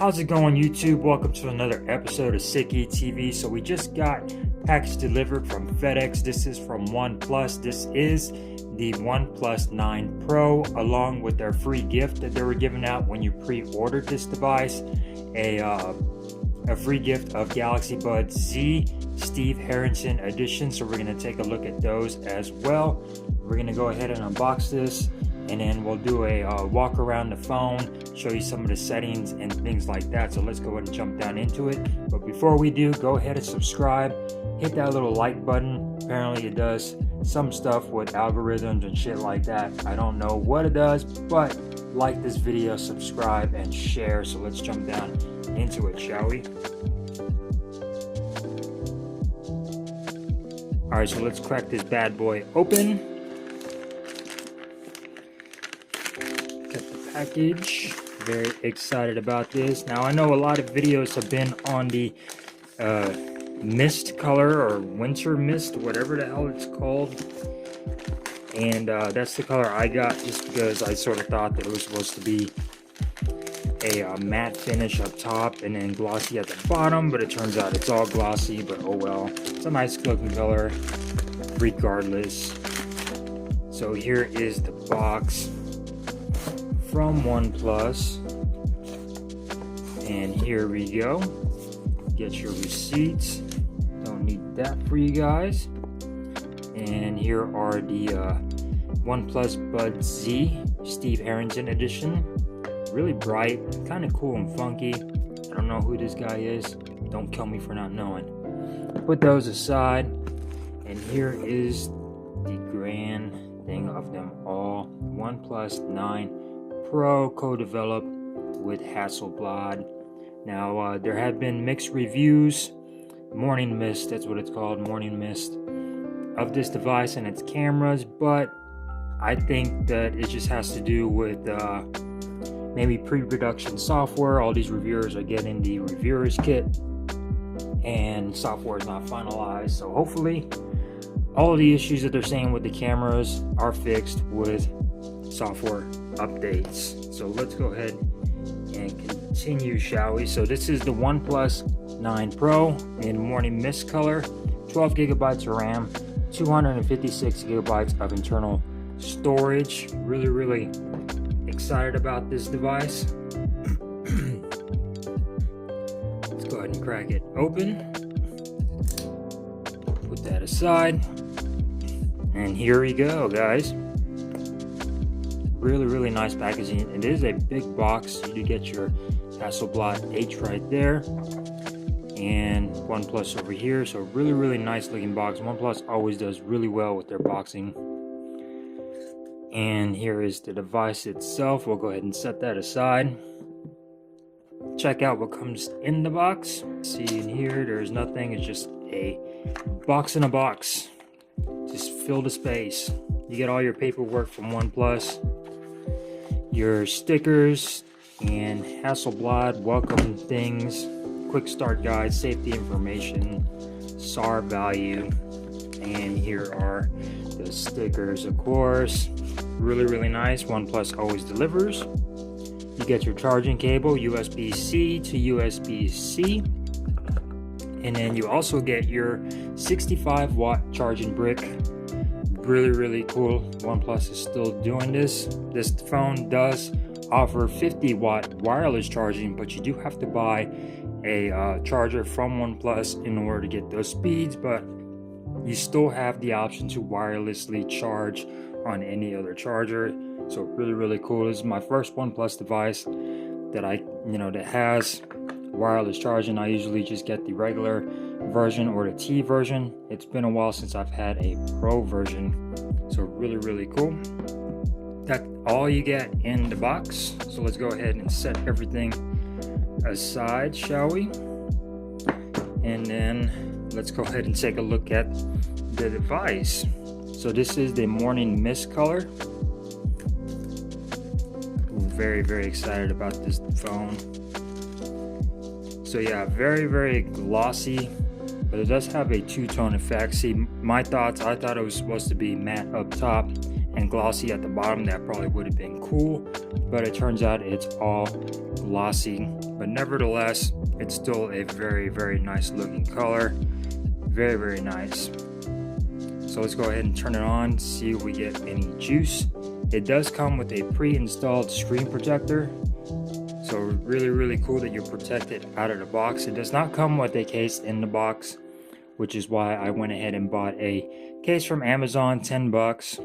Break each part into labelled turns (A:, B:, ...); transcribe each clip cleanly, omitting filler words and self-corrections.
A: How's it going, YouTube? Welcome to another episode of Sicky TV. So we just got package delivered from FedEx. This is from Oneplus. This is the Oneplus 9 Pro, along with their free gift that they were giving out when you pre-ordered this device, a free gift of Galaxy Buds Z Steve Harrington edition. So we're going to take a look at those as well. We're going to go ahead and unbox this, and then we'll do a walk around the phone, show you some of the settings and things like that. So let's go ahead and jump down into it. But before we do, go ahead and subscribe, hit that little like button. Apparently it does some stuff with algorithms and shit like that. I don't know what it does, but like this video, subscribe, and share. So let's jump down into it, shall we? Alright, so let's crack this bad boy open. Package. Very excited about this. Now I know a lot of videos have been on the mist color, or winter mist, whatever the hell it's called, and that's the color I got just because I sort of thought that it was supposed to be a matte finish up top and then glossy at the bottom, but it turns out it's all glossy. But oh well, it's a nice looking color regardless. So here is the box from Oneplus, and here we go. Get your receipts, don't need that for you guys. And here are the Oneplus Buds Z Steve Harrington edition. Really bright, kind of cool and funky. I don't know who this guy is, don't kill me for not knowing. Put those aside, and here is the grand thing of them all. Oneplus 9 Pro, co-developed with Hasselblad. Now there have been mixed reviews, morning mist, that's what it's called, morning mist, of this device and its cameras, but I think that it just has to do with maybe pre-production software. All these reviewers are getting the reviewer's kit and software is not finalized, so hopefully all of the issues that they're saying with the cameras are fixed with software updates. So let's go ahead and continue, shall we? So this is the Oneplus 9 Pro in morning mist color, 12 gigabytes of RAM, 256 gigabytes of internal storage. Really excited about this device. Let's go ahead and crack it open, put that aside, and here we go, guys. Really nice packaging. It is a big box. You do get your Hasselblad H right there and Oneplus over here. So really nice looking box. Oneplus always does really well with their boxing. And here is the device itself. We'll go ahead and set that aside. Check out what comes in the box. See in here, there's nothing. It's just a box in a box. Just fill the space. You get all your paperwork from Oneplus, your stickers, and Hasselblad welcome things, quick start guide, safety information, SAR value, and here are the stickers, of course. Really nice. Oneplus always delivers. You get your charging cable, USB-C to USB-C, and then you also get your 65-watt charging brick. Really cool. Oneplus is still doing this. This phone does offer 50-watt wireless charging, but you do have to buy a charger from Oneplus in order to get those speeds, but you still have the option to wirelessly charge on any other charger. So really cool. This is my first Oneplus device that that has wireless charging. I usually just get the regular version or the T version. It's been a while since I've had a Pro version, so really cool. That's all you get in the box. So let's go ahead and set everything aside, shall we? And then let's go ahead and take a look at the device. So this is the morning mist color. Very excited about this phone. So yeah, very glossy, but it does have a two-tone effect. See, my thoughts, I thought it was supposed to be matte up top and glossy at the bottom. That probably would have been cool, but it turns out it's all glossy. But nevertheless, it's still a very, very nice looking color. Very, very nice. So let's go ahead and turn it on, see if we get any juice. It does come with a pre-installed screen protector. So really, really cool that you're protected out of the box. It does not come with a case in the box, which is why I went ahead and bought a case from Amazon, 10 bucks,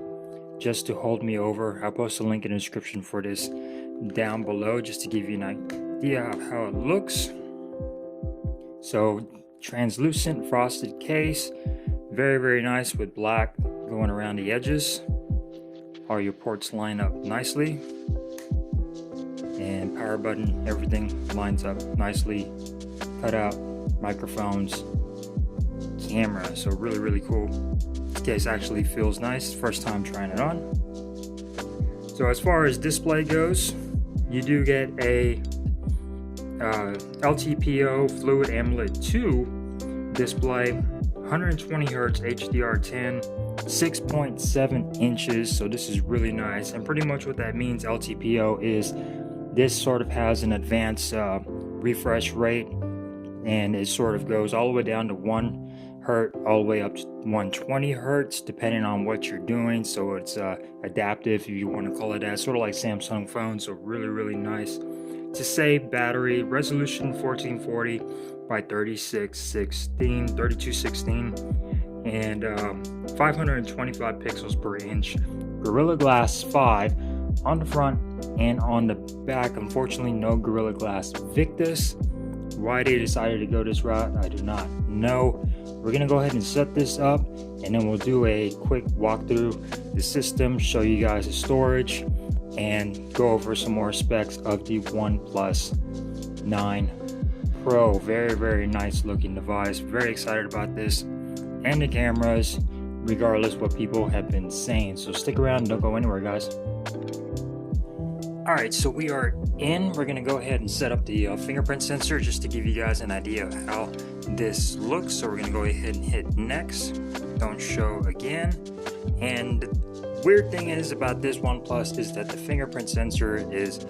A: just to hold me over. I'll post a link in the description for this down below, just to give you an idea of how it looks. So translucent frosted case, very, very nice with black going around the edges. All your ports line up nicely, and power button, everything lines up nicely. Cut out microphones, camera, so really, really cool. This case actually feels nice, first time trying it on. So as far as display goes, you do get a LTPO Fluid AMOLED 2 display, 120 Hz HDR10, 6.7 inches, so this is really nice. And pretty much what that means, LTPO, is this sort of has an advanced refresh rate, and it sort of goes all the way down to 1 Hz all the way up to 120 Hz depending on what you're doing. So it's adaptive, if you want to call it that, sort of like Samsung phones. So really, really nice. To save battery, resolution 1440 by 3216, and 525 pixels per inch. Gorilla Glass 5 on the front and on the back. Unfortunately, no Gorilla Glass Victus. Why they decided to go this route, I do not know. We're gonna go ahead and set this up, and then we'll do a quick walkthrough the system, show you guys the storage, and go over some more specs of the OnePlus 9 Pro. Very, very nice looking device. Very excited about this and the cameras, regardless what people have been saying. So stick around, don't go anywhere, guys. Alright, so we are in. We're gonna go ahead and set up the fingerprint sensor just to give you guys an idea of how this looks. So we're gonna go ahead and hit next, don't show again. And the weird thing is about this OnePlus is that the fingerprint sensor is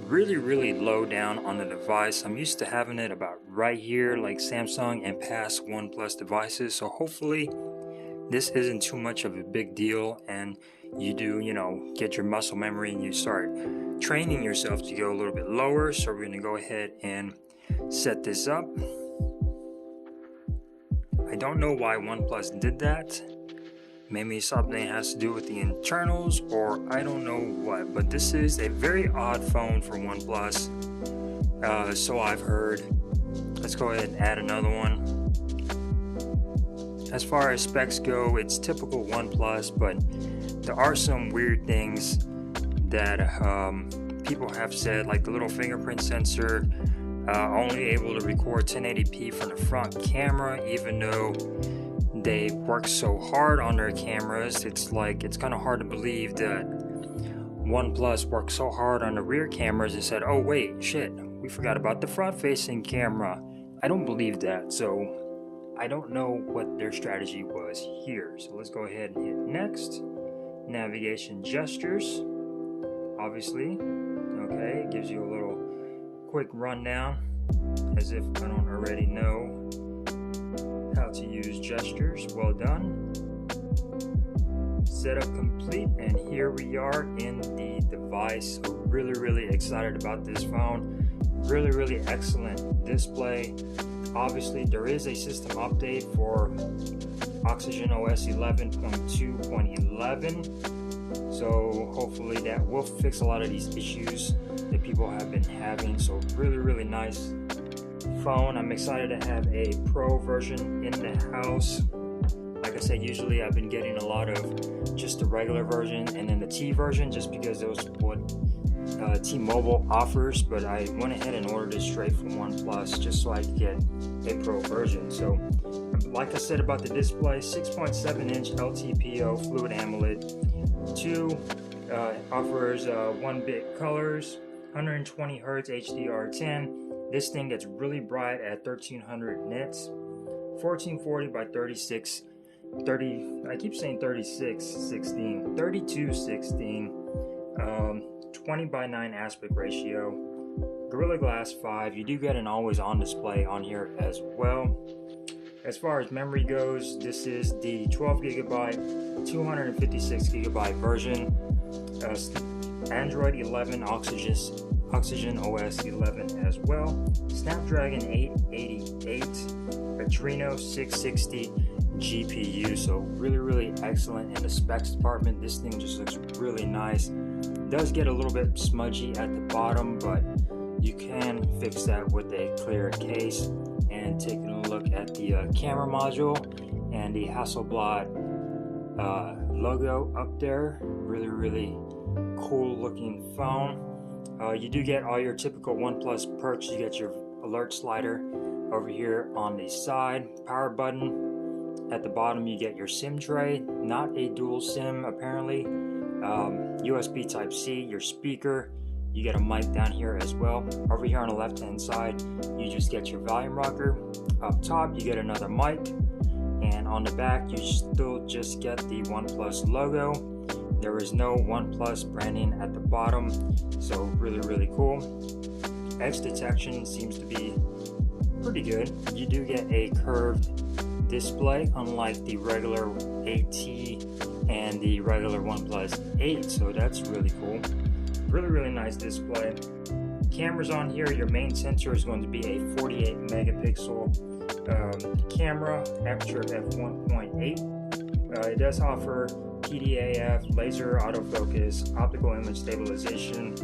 A: really, really low down on the device. I'm used to having it about right here, like Samsung and past OnePlus devices. So hopefully this isn't too much of a big deal, and you do, get your muscle memory and you start training yourself to go a little bit lower. So we're gonna go ahead and set this up. I don't know why OnePlus did that. Maybe something has to do with the internals, or I don't know what, but this is a very odd phone for OnePlus, so I've heard. Let's go ahead and add another one. As far as specs go, it's typical OnePlus, but there are some weird things that people have said, like the little fingerprint sensor, only able to record 1080p from the front camera, even though they work so hard on their cameras. It's kind of hard to believe that OnePlus worked so hard on the rear cameras and said, oh wait, shit, we forgot about the front facing camera. I don't believe that, so I don't know what their strategy was here. So let's go ahead and hit next. Navigation gestures, obviously. Okay, it gives you a little quick rundown, as if I don't already know how to use gestures. Well done. Setup complete, and here we are in the device. So really, really excited about this phone. Really, really excellent display. Obviously, there is a system update for Oxygen OS 11.2.11. So hopefully that will fix a lot of these issues that people have been having. So really, really nice phone. I'm excited to have a Pro version in the house. Like I said, usually I've been getting a lot of just the regular version and then the T version, just because those what T-Mobile offers, but I went ahead and ordered it straight from OnePlus just so I could get a Pro version. So like I said about the display, 6.7 inch LTPO Fluid AMOLED 2, offers 1-bit colors, 120 Hz HDR10. This thing gets really bright at 1300 nits, 1440 by 36 I keep saying 3616, 3216, 20:9 aspect ratio, Gorilla Glass 5. You do get an always on display on here as well. As far as memory goes, this is the 12GB, 256GB version. Android 11, Oxygen OS 11 as well. Snapdragon 888, Adreno 660 GPU. So really excellent in the specs department. This thing just looks really nice. It does get a little bit smudgy at the bottom, but you can fix that with a clear case. And taking a look at the camera module and the Hasselblad logo up there. Really cool looking phone. You do get all your typical OnePlus perks. You get your alert slider over here on the side, power button. At the bottom you get your SIM tray, not a dual SIM apparently. USB Type-C, your speaker. You get a mic down here as well. Over here on the left hand side, you just get your volume rocker. Up top, you get another mic. And on the back, you still just get the OnePlus logo. There is no OnePlus branding at the bottom. So really cool. Edge detection seems to be pretty good. You do get a curved display, unlike the regular 8T and the regular OnePlus 8. So that's really cool. Really nice display. Cameras on here. Your main sensor is going to be a 48 megapixel camera, aperture of f1.8. It does offer PDAF, laser autofocus, optical image stabilization,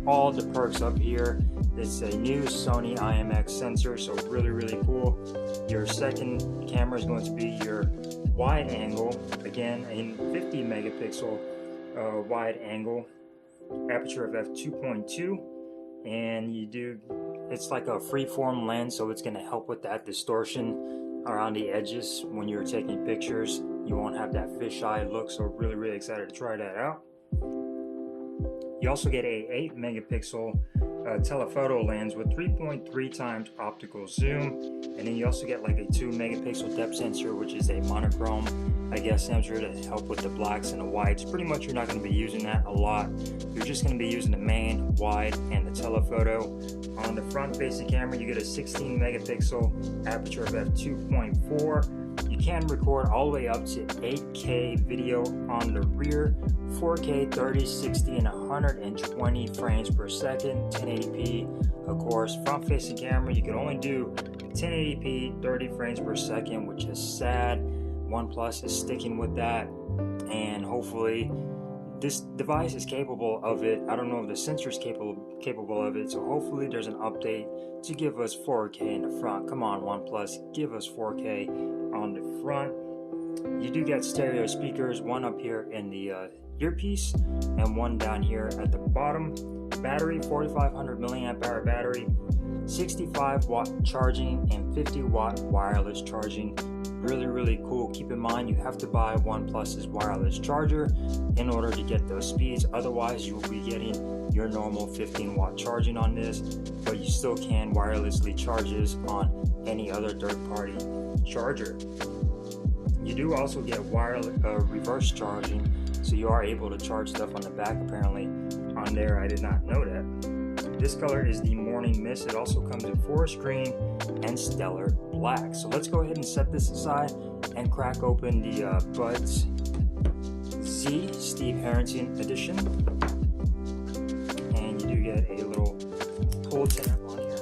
A: all the perks up here. It's a new Sony IMX sensor, so really cool. Your second camera is going to be your wide angle, again a 50 megapixel wide angle, aperture of f2.2, and it's like a freeform lens, so it's going to help with that distortion around the edges when you're taking pictures. You won't have that fisheye look, so really excited to try that out. You also get a 8 megapixel telephoto lens with 3.3 times optical zoom, and then you also get like a 2 megapixel depth sensor, which is a monochrome, I guess, sensor to help with the blacks and the whites. Pretty much you're not going to be using that a lot. You're just going to be using the main, wide, and the telephoto. On the front facing camera, you get a 16 megapixel aperture of f2.4. You can record all the way up to 8K video on the rear, 4K, 30, 60, and 120 frames per second, 1080p. Of course, front facing camera, you can only do 1080p, 30 frames per second, which is sad. OnePlus is sticking with that, and hopefully this device is capable of it. I don't know if the sensor is capable of it, so hopefully there's an update to give us 4K in the front. Come on, OnePlus, give us 4K on the front. You do get stereo speakers, one up here in the earpiece and one down here at the bottom. Battery, 4500 milliamp hour battery, 65 watt charging and 50 watt wireless charging. Really cool. Keep in mind you have to buy OnePlus's wireless charger in order to get those speeds. Otherwise you will be getting your normal 15 watt charging on this, but you still can wirelessly charge this on any other third-party charger. You do also get reverse charging, so you are able to charge stuff on the back apparently on there. I did not know that. This color is the Morning Mist. It also comes in forest green and stellar black. So let's go ahead and set this aside and crack open the Buds Z Steve Harrington edition. And you do get a little pull tab on here.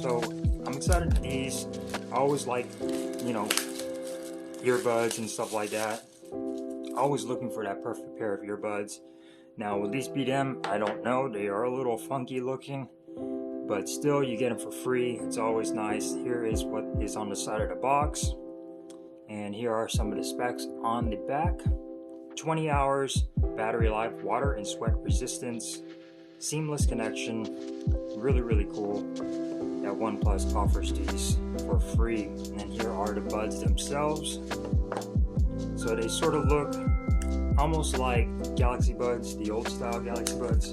A: So I'm excited for these. I always like, earbuds and stuff like that. Always looking for that perfect pair of earbuds. Now, will these be them? I don't know. They are a little funky looking, but still, you get them for free. It's always nice. Here is what is on the side of the box, and here are some of the specs on the back. 20 hours battery life, water and sweat resistance, seamless connection. Really cool that OnePlus offers these for free. And then here are the buds themselves. So they sort of look almost like Galaxy Buds, the old style Galaxy Buds.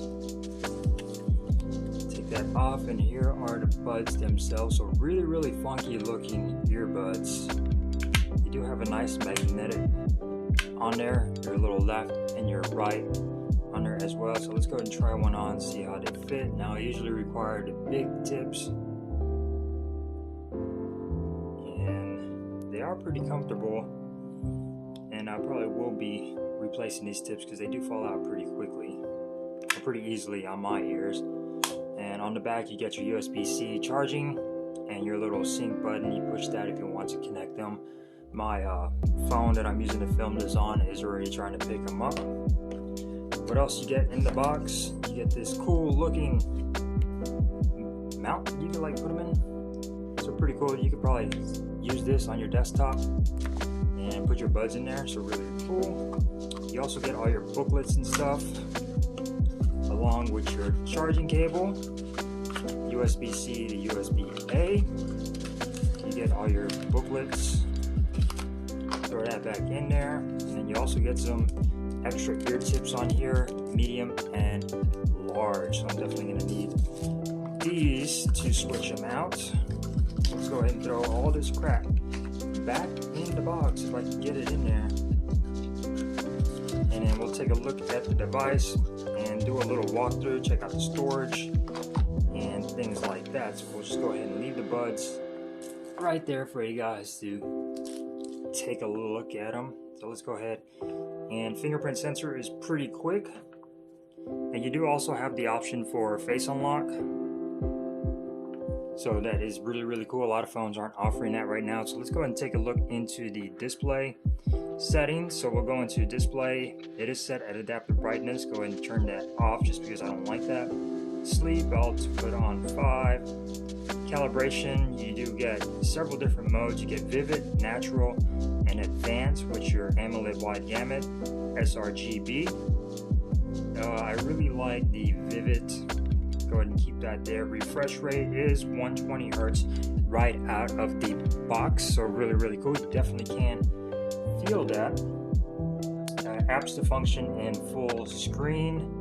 A: Take that off, and here are the buds themselves. So really funky looking earbuds. You do have a nice magnetic on there, your little left and your right on there as well. So let's go ahead and try one on, see how they fit. Now I usually require the big tips, and they are pretty comfortable, and I probably will be replacing these tips because they do fall out pretty quickly, or pretty easily on my ears. And on the back you get your USB-C charging and your little sync button. You push that if you want to connect them. My phone that I'm using to film this on is already trying to pick them up. What else you get in the box? You get this cool looking mount you can like put them in. So pretty cool. You could probably use this on your desktop and put your buds in there. So really cool. You also get all your booklets and stuff along with your charging cable, USB-C to USB-A. You get all your booklets. Throw that back in there, and then you also get some extra ear tips on here, medium and large. So I'm definitely gonna need these to switch them out. Let's go ahead and throw all this crap back in the box if I can get it in there, and then we'll take a look at the device and do a little walkthrough, check out the storage and things like that. So we'll just go ahead and leave the buds right there for you guys to take a look at them. So let's go ahead, and fingerprint sensor is pretty quick, and you do also have the option for face unlock, so that is really cool. A lot of phones aren't offering that right now. So let's go ahead and take a look into the display settings. So we'll go into display. It is set at adaptive brightness. Go ahead and turn that off just because I don't like that. Sleep, I'll put on 5. Calibration, you do get several different modes. You get vivid, natural, and advanced, with your AMOLED wide gamut, sRGB. I really like the vivid. Go ahead and keep that there. Refresh rate is 120 Hertz right out of the box, so really cool. You definitely can feel that. Apps to function in full screen.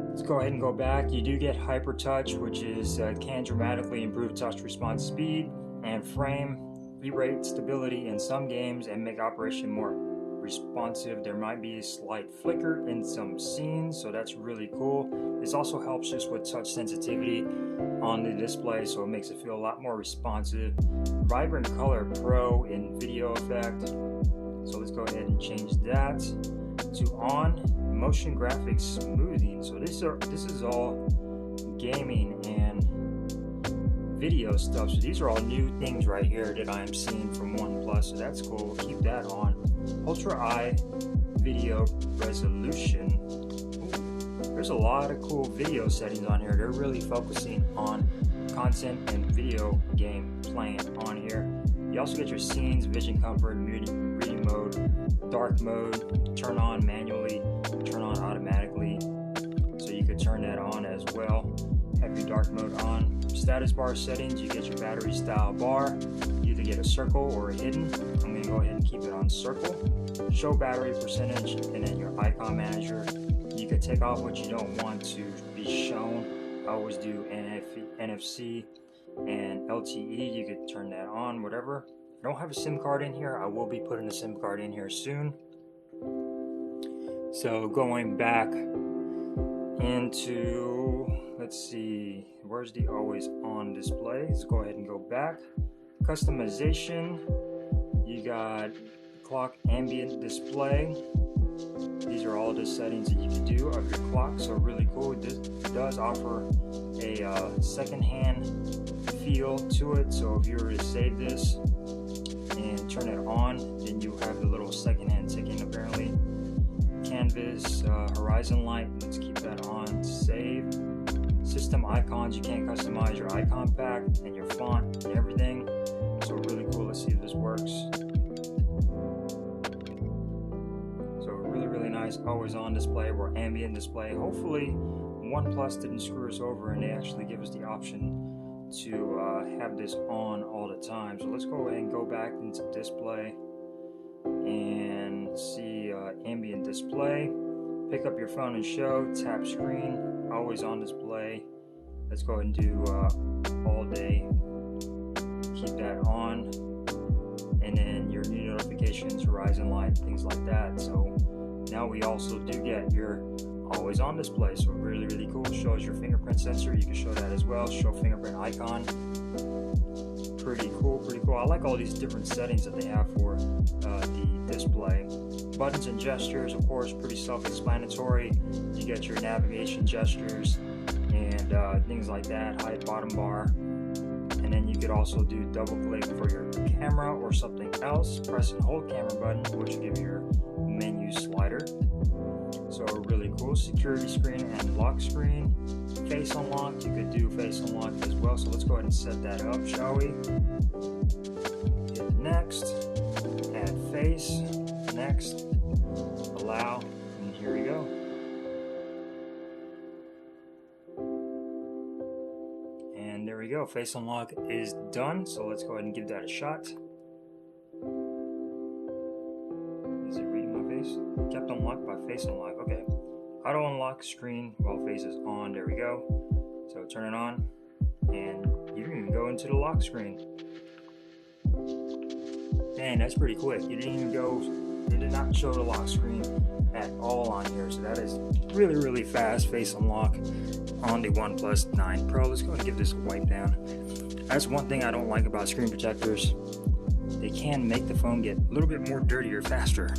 A: Let's go ahead and go back. You do get Hyper Touch, which is can dramatically improve touch response speed and frame rate stability in some games and make operation more responsive. There might be a slight flicker in some scenes, so that's really cool. This also helps just with touch sensitivity on the display, so it makes it feel a lot more responsive. Vibrant Color Pro in video effect. So let's go ahead and change that to on. Motion graphics smoothing. So this is all gaming and video stuff. So these are all new things right here that I am seeing from Oneplus. So that's cool. We'll keep that on. Ultra High video resolution. Ooh, there's a lot of cool video settings on here. They're really focusing on content and video game playing on here. You also get your scenes, vision comfort, reading mode, dark mode, turn on manually, turn on automatically, so you could turn that on as well. Have your dark mode on. Status bar settings, you get your battery style bar. You either get a circle or a hidden. I'm going to go ahead and keep it on circle. Show battery percentage, and then your icon manager. You can take off what you don't want to be shown. I always do NFC and LTE. You could turn that on, whatever. I don't have a SIM card in here. I will be putting a SIM card in here soon. So going back into, let's see, where's the always on display? Let's go ahead and go back. Customization, you got clock ambient display. These are all the settings that you can do of your clock, so really cool. This does offer a second-hand feel to it, so if you were to save this and turn it on, then you have the little second-hand ticking apparently. Canvas, horizon light, let's keep that on. Save. System icons, you can customize your icon pack and your font and everything, so really cool. Let's see if this works. So really nice always on display or ambient display. Hopefully OnePlus didn't screw us over and they actually give us the option to have this on all the time. So let's go ahead and go back into display and see ambient display. Pick up your phone and show, tap screen, always on display. Let's go ahead and do all day, keep that on. And then your notifications, horizon light, things like that. So now we also do get your always on display, so really cool. Shows your fingerprint sensor, you can show that as well. Show fingerprint icon. Pretty cool. I like all these different settings that they have for the display. Buttons and gestures, of course, pretty self-explanatory. You get your navigation gestures and things like that, height, bottom bar. And then you could also do double click for your camera or something else. Press and hold camera button, which will give you your menu slider. So really cool. Security screen and lock screen. Face unlock, you could do face unlock as well. So let's go ahead and set that up, shall we? Hit next, add face, next, allow, and here we go. And there we go, face unlock is done. So let's go ahead and give that a shot. Is it reading my face? Kept unlocked by face unlock, okay. Auto unlock screen while face is on, there we go. So turn it on, and you can go into the lock screen. Man, that's pretty quick. You did not show the lock screen at all on here. So that is really fast face unlock on the OnePlus 9 Pro. Let's go ahead and give this a wipe down. That's one thing I don't like about screen protectors. They can make the phone get a little bit more dirtier faster.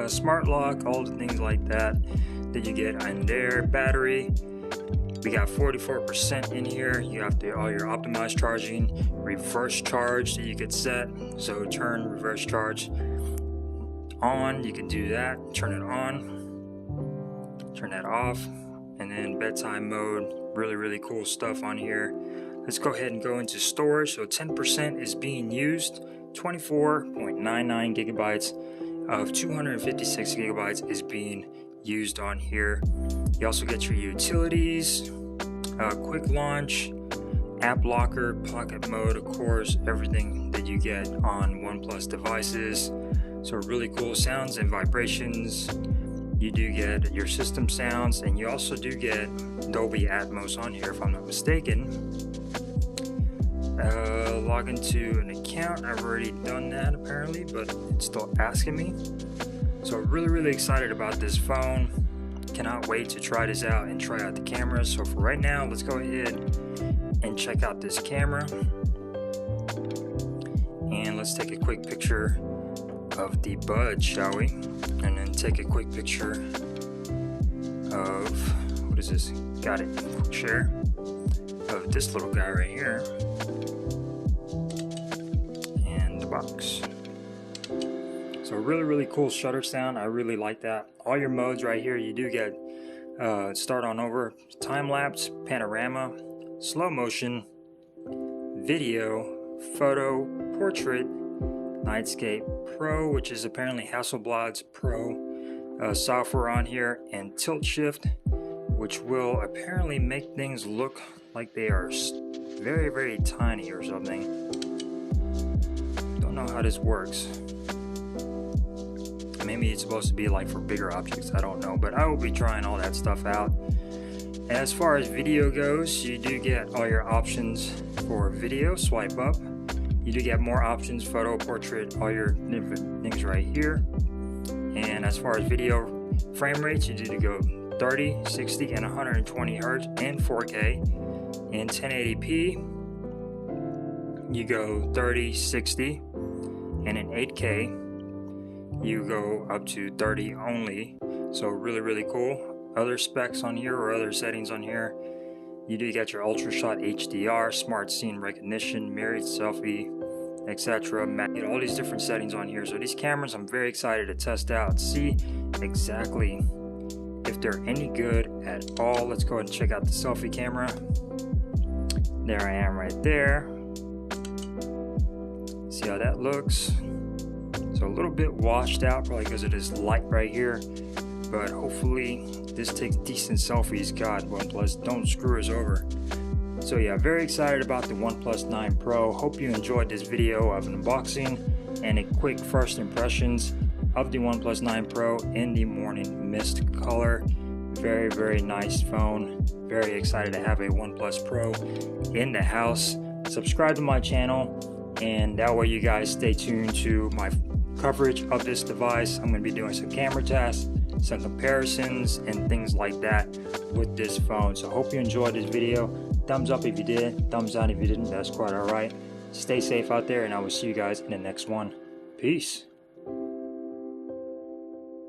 A: Smart lock, all the things like that you get in there. Battery, we got 44% in here. You have all your optimized charging, reverse charge that you could set. So turn reverse charge on, you can do that. Turn it on, turn that off, and then bedtime mode. Really cool stuff on here. Let's go ahead and go into storage. So 10% is being used. 24.99 gigabytes of 256 gigabytes is being used on here. You also get your utilities, quick launch, app locker, pocket mode, of course, everything that you get on OnePlus devices. So really cool. Sounds and vibrations. You do get your system sounds, and you also do get Dolby Atmos on here, if I'm not mistaken. Log into an account. I've already done that apparently, but it's still asking me. So really excited about this phone. Cannot wait to try this out and try out the cameras. So for right now, let's go ahead and check out this camera. And let's take a quick picture of the Buds, shall we? And then take a quick picture of, what is this? Got it, quick share of this little guy right here. And the box. So really cool shutter sound. I really like that. All your modes right here, you do get start on over, time lapse, panorama, slow motion, video, photo, portrait, Nightscape Pro, which is apparently Hasselblad's Pro software on here, and tilt shift, which will apparently make things look like they are very tiny or something. Don't know how this works. Maybe it's supposed to be like for bigger objects, I don't know, but I will be trying all that stuff out. As far as video goes, you do get all your options for video. Swipe up, you do get more options, photo, portrait, all your different things right here. And as far as video frame rates, you do go 30, 60, and 120 hertz and 4K. In 1080p, you go 30, 60, and in 8K, you go up to 30 only. So really cool. Other specs on here, or other settings on here, you do get your ultra shot HDR, smart scene recognition, mirrored selfie, etc. Get all these different settings on here. So these cameras I'm very excited to test out, see exactly if they're any good at all. Let's go ahead and check out the selfie camera. There I am right there. See how that looks. So a little bit washed out, probably because of this light right here, but hopefully this takes decent selfies. God, OnePlus, don't screw us over. So yeah, very excited about the OnePlus 9 Pro. Hope you enjoyed this video of an unboxing and a quick first impressions of the OnePlus 9 Pro in the morning mist color. Very nice phone. Very excited to have a OnePlus Pro in the house. Subscribe to my channel. and that way you guys stay tuned to my coverage of this device. I'm going to be doing some camera tests, some comparisons, and things like that with this phone. So I hope you enjoyed this video. Thumbs up if you did, thumbs down if you didn't, that's quite alright. Stay safe out there, and I will see you guys in the next one. Peace.